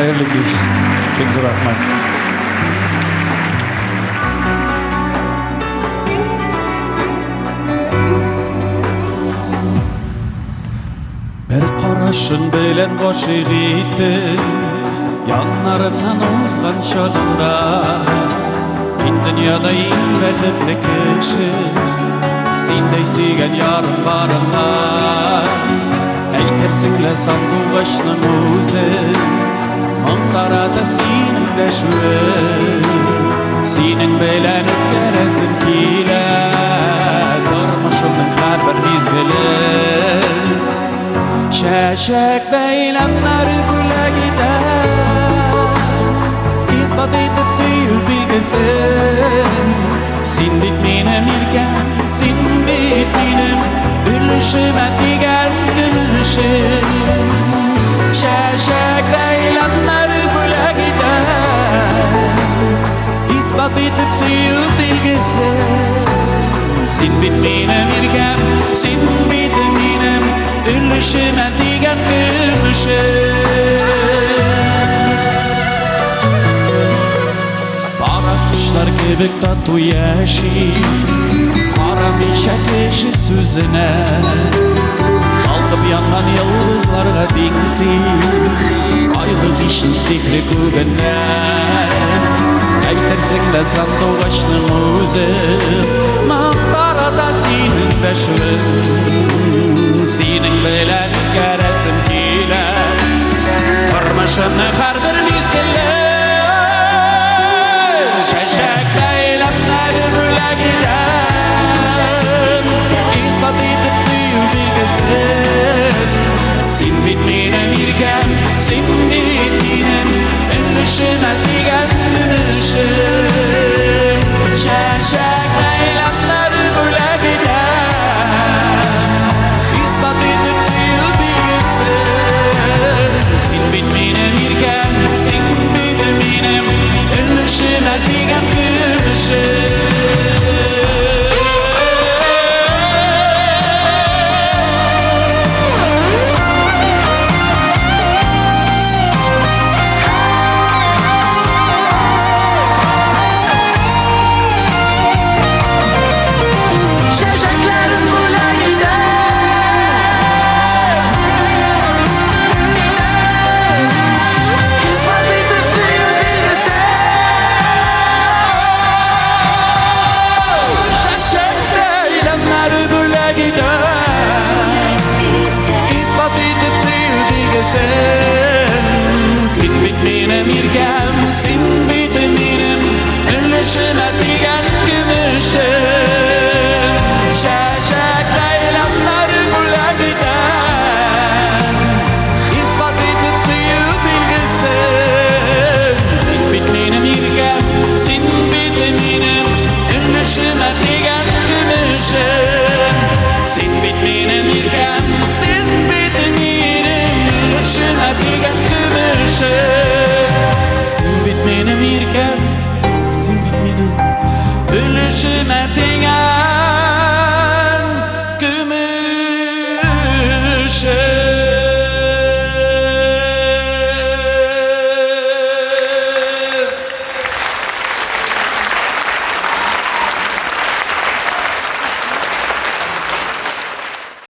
hayırlı kech. Pek zo'r rahmat. Bir qarashın bilen g'oshiq etdim yanlarımdan ozgan çağımda. Men dunyoda eng baxtli kishi sendek suygan yarim barimlar. Aytirsinlar sando'g'ashning o'zi ming qarada sening dashuv. Sening bilan o'tkazim kelar turmushimning har bir mezgili. Şaşak bayramlar bulagida ispat etib suyib bilgisin. Sen bit menim yurgan, sen bit menim ulushima tegan kumushim. Şaşak bayramlar bulagida ispat etib suyib bilgisin. Sen bit menim yurgan, sen bit menim ulushima tegan kumushim. Qora qushlar kebik tattu yashir qaramisha kishi so'zini. Qalqib yongan yulduzlarga tengsiz qayg'u kishin sehri ko'gini. Aytirsinglar sando'g'ashning o'zi maqtarada sening dashuv. Sening bilan o'tkazim kelar turmushimni har bir mezgili. Shashak bayramlar bulagida isbat etib suyib bilgisin. Sen bit menim yurgan, sen bit menim ulushima tegan kumushim. Shashak bayramlar bulagida ispat etib suyib bilgisin. Sen bit menim